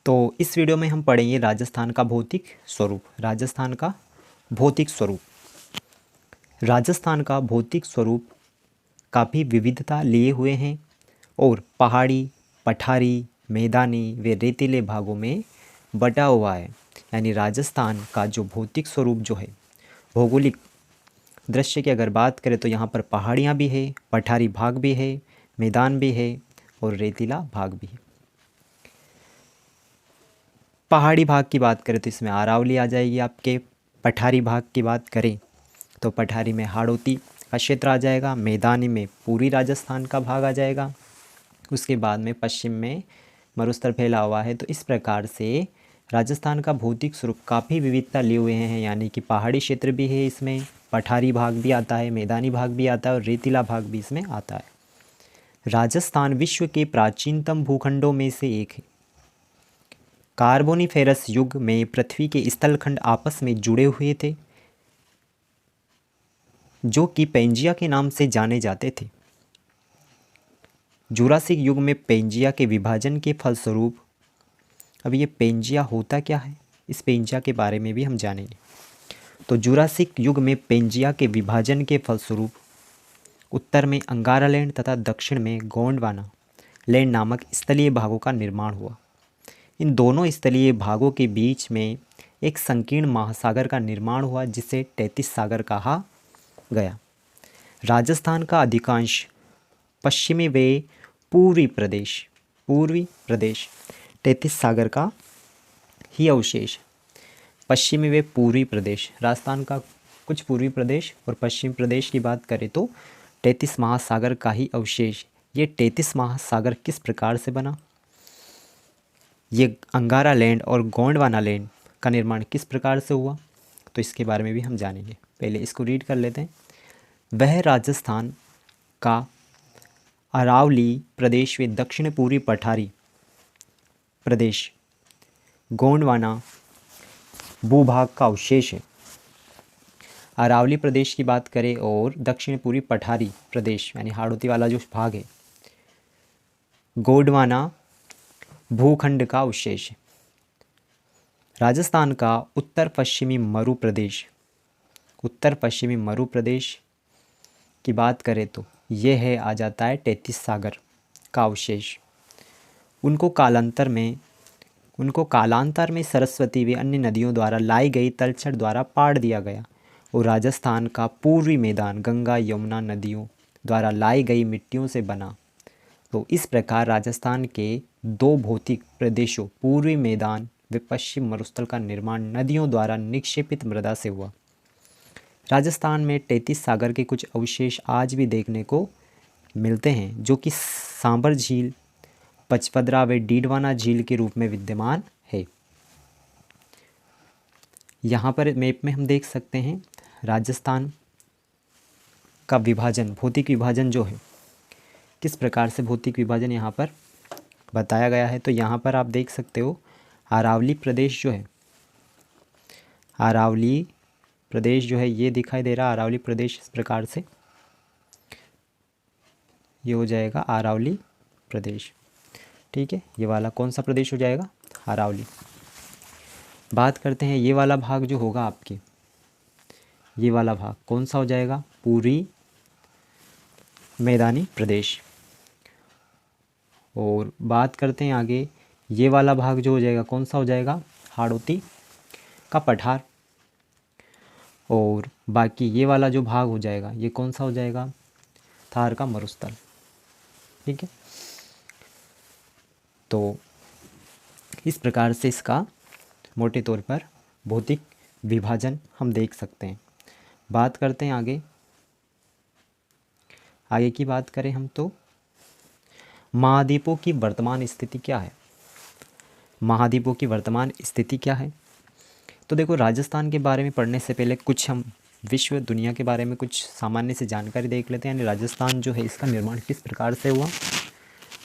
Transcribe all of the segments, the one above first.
तो इस वीडियो में हम पढ़ेंगे राजस्थान का भौतिक स्वरूप। राजस्थान का भौतिक स्वरूप। राजस्थान का भौतिक स्वरूप काफ़ी विविधता लिए हुए हैं और पहाड़ी, पठारी, मैदानी व रेतीले भागों में बटा हुआ है। यानी राजस्थान का जो भौतिक स्वरूप जो है, भौगोलिक दृश्य की अगर बात करें तो यहाँ पर पहाड़ियाँ भी है, पठारी भाग भी है, मैदान भी है और रेतीला भाग भी है। पहाड़ी भाग की बात करें तो इसमें अरावली आ जाएगी आपके। पठारी भाग की बात करें तो पठारी में हाड़ौती का क्षेत्र आ जाएगा। मैदानी में पूरी राजस्थान का भाग आ जाएगा। उसके बाद में पश्चिम में मरुस्थल फैला हुआ है। तो इस प्रकार से राजस्थान का भौतिक स्वरूप काफ़ी विविधता लिए हुए हैं। यानी कि पहाड़ी क्षेत्र भी है, इसमें पठारी भाग भी आता है, मैदानी भाग भी आता है और रेतीला भाग भी इसमें आता है। राजस्थान विश्व के प्राचीनतम भूखंडों में से एक है। कार्बोनिफेरस युग में पृथ्वी के स्थलखंड आपस में जुड़े हुए थे, जो कि पेंजिया के नाम से जाने जाते थे। जुरासिक युग में पेंजिया के विभाजन के फलस्वरूप, अब ये पेंजिया होता क्या है, इस पेंजिया के बारे में भी हम जानेंगे। तो जुरासिक युग में पेंजिया के विभाजन के फलस्वरूप उत्तर में अंगारा लैंड तथा दक्षिण में गोंडवाना लैंड नामक स्थलीय भागों का निर्माण हुआ। इन दोनों स्थलीय भागों के बीच में एक संकीर्ण महासागर का निर्माण हुआ, जिसे 33 सागर कहा गया। राजस्थान का अधिकांश पश्चिमी व पूर्वी प्रदेश 33 सागर का ही अवशेष। पश्चिमी व पूर्वी प्रदेश, राजस्थान का कुछ पूर्वी प्रदेश और पश्चिमी प्रदेश की बात करें तो 33 महासागर का ही अवशेष। ये 33 महासागर किस प्रकार से बना, ये अंगारा लैंड और गोंडवाना लैंड का निर्माण किस प्रकार से हुआ, तो इसके बारे में भी हम जानेंगे। पहले इसको रीड कर लेते हैं। वह राजस्थान का अरावली प्रदेश व दक्षिण पूर्वी पठारी प्रदेश गोंडवाना भूभाग का अवशेष है। अरावली प्रदेश की बात करें और दक्षिण पूर्वी पठारी प्रदेश यानी हाड़ौती वाला जो भाग है, गोंडवाना भूखंड का अवशेष है। राजस्थान का उत्तर पश्चिमी मरु प्रदेश की बात करें तो यह है आ जाता है 33 सागर का अवशेष। उनको कालांतर में सरस्वती व अन्य नदियों द्वारा लाई गई तलछट द्वारा पाड़ दिया गया और राजस्थान का पूर्वी मैदान गंगा यमुना नदियों द्वारा लाई गई मिट्टियों से बना। तो इस प्रकार राजस्थान के दो भौतिक प्रदेशों पूर्वी मैदान व पश्चिम मरुस्थल का निर्माण नदियों द्वारा निक्षेपित मृदा से हुआ। राजस्थान में 33 सागर के कुछ अवशेष आज भी देखने को मिलते हैं, जो कि सांबर झील, पचपदरा व डीडवाना झील के रूप में विद्यमान है। यहाँ पर मैप में हम देख सकते हैं राजस्थान का विभाजन, भौतिक विभाजन जो है, किस प्रकार से भौतिक विभाजन यहाँ पर बताया गया है। तो यहाँ पर आप देख सकते हो अरावली प्रदेश जो है ये दिखाई दे रहा। अरावली प्रदेश इस प्रकार से ये हो जाएगा अरावली प्रदेश, ठीक है। ये वाला कौन सा प्रदेश हो जाएगा, अरावली। बात करते हैं ये वाला भाग जो होगा आपके, ये वाला भाग कौन सा हो जाएगा, पूरी मैदानी प्रदेश। और बात करते हैं आगे, ये वाला भाग जो हो जाएगा कौन सा हो जाएगा, हाड़ौती का पठार। और बाकी ये वाला जो भाग हो जाएगा ये कौन सा हो जाएगा, थार का मरुस्थल, ठीक है। तो इस प्रकार से इसका मोटे तौर पर भौतिक विभाजन हम देख सकते हैं। बात करते हैं आगे की बात करें हम तो महाद्वीपों की वर्तमान स्थिति क्या है। महाद्वीपों की वर्तमान स्थिति क्या है, तो देखो राजस्थान के बारे में पढ़ने से पहले कुछ हम विश्व दुनिया के बारे में कुछ सामान्य से जानकारी देख लेते हैं। यानी राजस्थान जो है इसका निर्माण किस प्रकार से हुआ,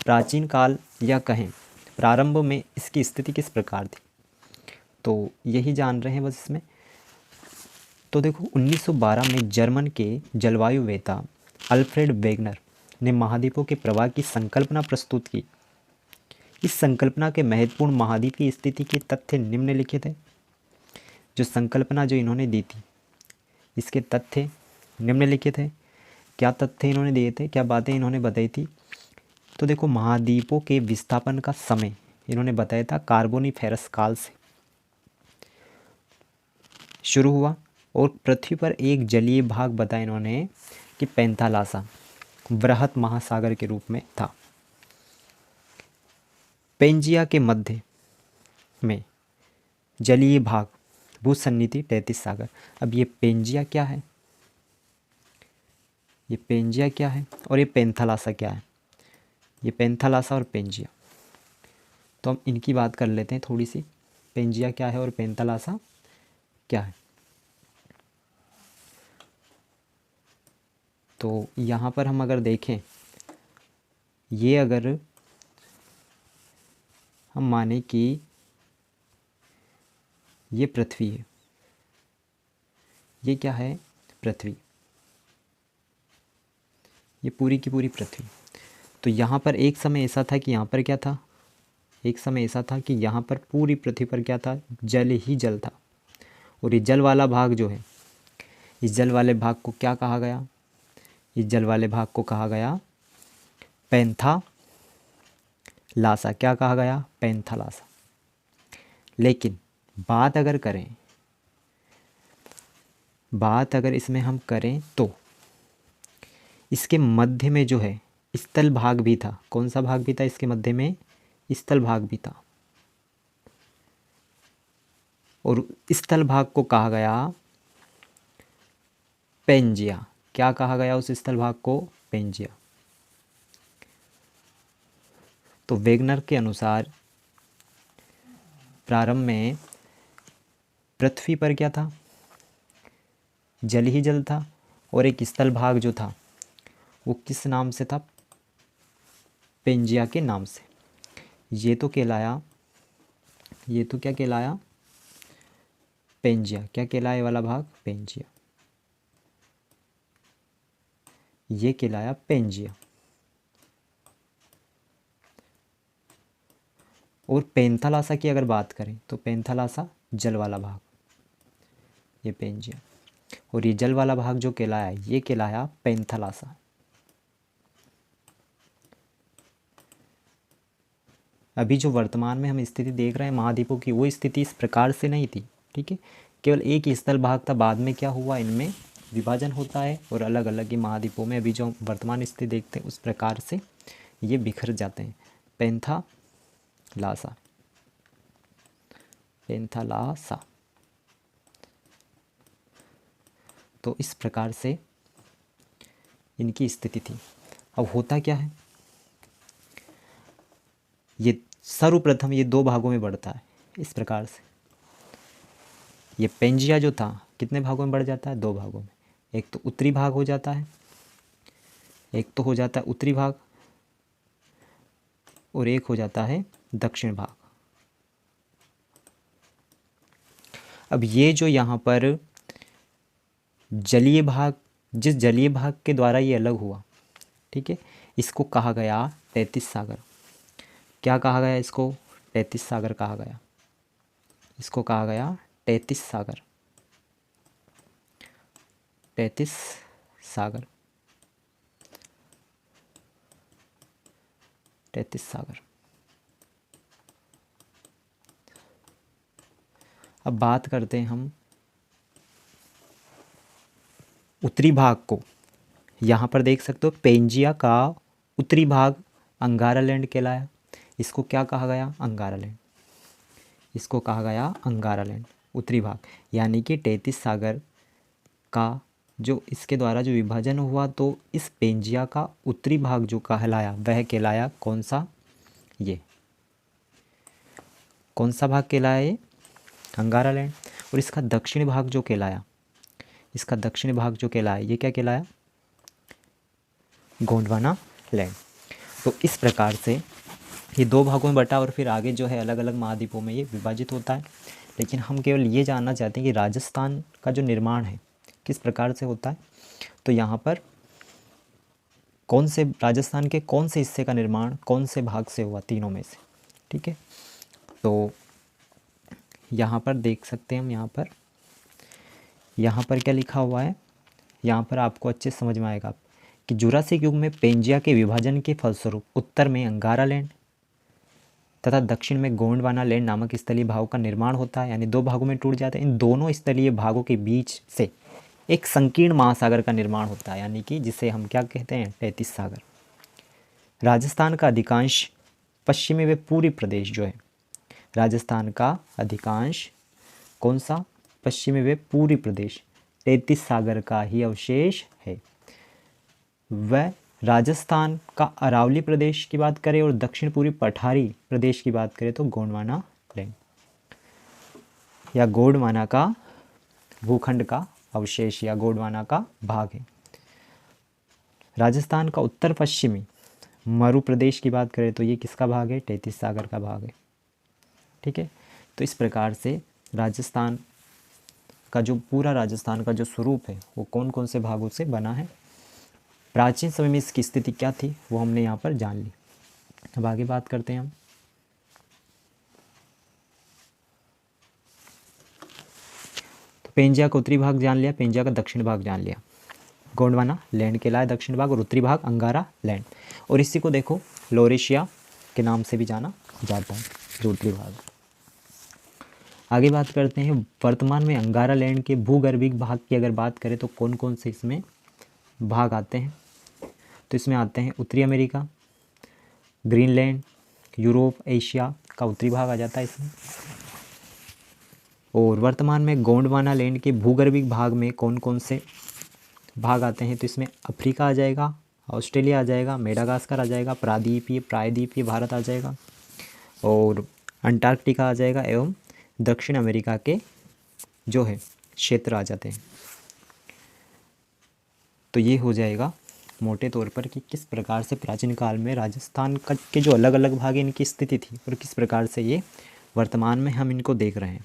प्राचीन काल या कहें प्रारंभ में इसकी स्थिति किस प्रकार थी, तो यही जान रहे हैं बस इसमें। तो देखो 1912 में जर्मन के जलवायुवेत्ता अल्फ्रेड वेगनर ने महाद्वीपों के प्रवाह की संकल्पना प्रस्तुत की। इस संकल्पना के महत्वपूर्ण महाद्वीप की स्थिति के तथ्य निम्नलिखित है। जो संकल्पना जो इन्होंने दी थी इसके तथ्य निम्नलिखित है। क्या तथ्य इन्होंने दिए थे, क्या बातें इन्होंने बताई थी? तो देखो, महाद्वीपों के विस्थापन का समय इन्होंने बताया था कार्बोनिफेरस काल से शुरू हुआ और पृथ्वी पर एक जलीय भाग बताया इन्होंने कि पैंथालासा बृहत महासागर के रूप में था। पेंजिया के मध्य में जलीय भाग भूसन्निधि 33 सागर। अब ये पेंजिया क्या है, ये पेंजिया क्या है और ये पैंथालासा क्या है? ये पैंथालासा और पेंजिया, तो हम इनकी बात कर लेते हैं थोड़ी सी। पेंजिया क्या है और पैंथालासा क्या है? तो यहाँ पर हम अगर देखें, ये अगर हम माने कि ये पृथ्वी है, ये क्या है? पृथ्वी, ये पूरी की पूरी पृथ्वी। तो यहाँ पर एक समय ऐसा था कि यहाँ पर क्या था, एक समय ऐसा था कि यहाँ पर पूरी पृथ्वी पर क्या था? जल ही जल था। और ये जल वाला भाग जो है, इस जल वाले भाग को क्या कहा गया? इस जल वाले भाग को कहा गया पैंथालासा। क्या कहा गया? पैंथालासा। लेकिन बात अगर इसमें हम करें तो इसके मध्य में जो है स्थल भाग भी था। कौन सा भाग भी था इसके मध्य में? स्थल भाग भी था। और स्थल भाग को कहा गया पेंजिया। क्या कहा गया उस स्थल भाग को? पेंजिया। तो वेगनर के अनुसार प्रारंभ में पृथ्वी पर क्या था? जल ही जल था। और एक स्थल भाग जो था वो किस नाम से था? पेंजिया के नाम से। ये तो कहलाया, ये तो क्या कहलाया? पेंजिया। क्या कहलाया ये वाला भाग? पेंजिया। ये कहलाया पेंजिया। और पैंथालासा की अगर बात करें तो पैंथालासा जल वाला भाग, ये पेंजिया। और ये जल वाला भाग जो कहलाया ये कहलाया पैंथालासा। अभी जो वर्तमान में हम स्थिति देख रहे हैं महाद्वीपों की, वो स्थिति इस प्रकार से नहीं थी, ठीक है। केवल एक ही स्थल भाग था, बाद में क्या हुआ, इनमें विभाजन होता है और अलग अलग ही महाद्वीपों में अभी जो वर्तमान स्थिति देखते हैं उस प्रकार से ये बिखर जाते हैं। Panthalassa, Panthalassa. तो इस प्रकार से इनकी स्थिति थी। अब होता क्या है, ये सर्वप्रथम ये दो भागों में बढ़ता है इस प्रकार से। ये पेंजिया जो था कितने भागों में बढ़ जाता है? दो भागों में। एक तो उत्तरी भाग हो जाता है, एक तो हो जाता है उत्तरी भाग, और एक हो जाता है दक्षिण भाग। अब ये जो यहाँ पर जलीय भाग, जिस जलीय भाग के द्वारा ये अलग हुआ, ठीक है, इसको कहा गया 33 सागर। क्या कहा गया इसको? 33 सागर कहा गया। इसको कहा गया 33 सागर, 33 सागर, 33 सागर। अब बात करते हैं हम उत्तरी भाग को। यहाँ पर देख सकते हो पेंजिया का उत्तरी भाग अंगारालैंड कहलाया। इसको क्या कहा गया? अंगारालैंड। इसको कहा गया अंगारालैंड, उत्तरी भाग। यानी कि 33 सागर का जो इसके द्वारा जो विभाजन हुआ, तो इस पेंजिया का उत्तरी भाग जो कहलाया वह कहलाया कौन सा? ये कौन सा भाग कहलाया? ये अंगारालैंड। और इसका दक्षिणी भाग जो कहलाया, इसका दक्षिणी भाग जो कहलाया ये क्या कहलाया? गोंडवाना लैंड। तो इस प्रकार से ये दो भागों में बटा और फिर आगे जो है अलग अलग महाद्वीपों में ये विभाजित होता है। लेकिन हम केवल ये जानना चाहते हैं कि राजस्थान का जो निर्माण है किस प्रकार से होता है। तो यहाँ पर कौन से राजस्थान के कौन से हिस्से का निर्माण कौन से भाग से हुआ? तीनों में से। ठीक है। तो यहाँ पर देख सकते हैं हम, यहाँ पर क्या लिखा हुआ है, यहाँ पर आपको अच्छे से समझ में आएगा कि जुरासिक युग में पेंजिया के विभाजन के फलस्वरूप उत्तर में अंगारा लैंड तथा दक्षिण में गोंडवाना लैंड नामक स्थलीय भागों का निर्माण होता है, यानी 2 भागों में टूट जाता है। इन दोनों स्थलीय भागों के बीच से एक संकीर्ण महासागर का निर्माण होता है, यानी कि जिसे हम क्या कहते हैं, 33 सागर। राजस्थान का अधिकांश पश्चिमी व पूर्वी प्रदेश जो है, राजस्थान का अधिकांश कौन सा, पश्चिमी व पूर्वी प्रदेश 33 सागर का ही अवशेष है। वह राजस्थान का अरावली प्रदेश की बात करें और दक्षिण पूर्वी पठारी प्रदेश की बात करें तो गोंडवाना लैंड या गोंडवाना का भूखंड का अवशेष या गोंडवाना का भाग है। राजस्थान का उत्तर पश्चिमी मरु प्रदेश की बात करें तो ये किसका भाग है, 33 सागर का भाग है। ठीक है, तो इस प्रकार से राजस्थान का जो पूरा राजस्थान का जो स्वरूप है वो कौन कौन से भागों से बना है, प्राचीन समय में इसकी स्थिति क्या थी वो हमने यहाँ पर जान ली। अब आगे बात करते हैं हम। तो पेंजिया का उत्तरी भाग जान लिया, पेंजिया का दक्षिण भाग जान लिया। गोंडवाना लैंड कहलाया दक्षिण भाग और उत्तरी भाग अंगारा लैंड, और इसी को देखो लोरेशिया के नाम से भी जाना जाता है जो उत्तरी भाग। आगे बात करते हैं, वर्तमान में अंगारा लैंड के भूगर्भिक भाग की अगर बात करें तो कौन कौन से इसमें भाग आते हैं, तो इसमें आते हैं उत्तरी अमेरिका, ग्रीनलैंड, यूरोप, एशिया का उत्तरी भाग आ जाता है इसमें। और वर्तमान में गोंडवाना लैंड के भूगर्भिक भाग में कौन कौन से भाग आते हैं, तो इसमें अफ्रीका आ जाएगा, ऑस्ट्रेलिया आ जाएगा, मेडागास्कर आ जाएगा, प्रायद्वीपीय भारत आ जाएगा, और अंटार्कटिका आ जाएगा, एवं दक्षिण अमेरिका के जो है क्षेत्र आ जाते हैं। तो ये हो जाएगा मोटे तौर पर कि किस प्रकार से प्राचीन काल में राजस्थान के जो अलग अलग भाग हैं इनकी स्थिति थी और किस प्रकार से ये वर्तमान में हम इनको देख रहे हैं।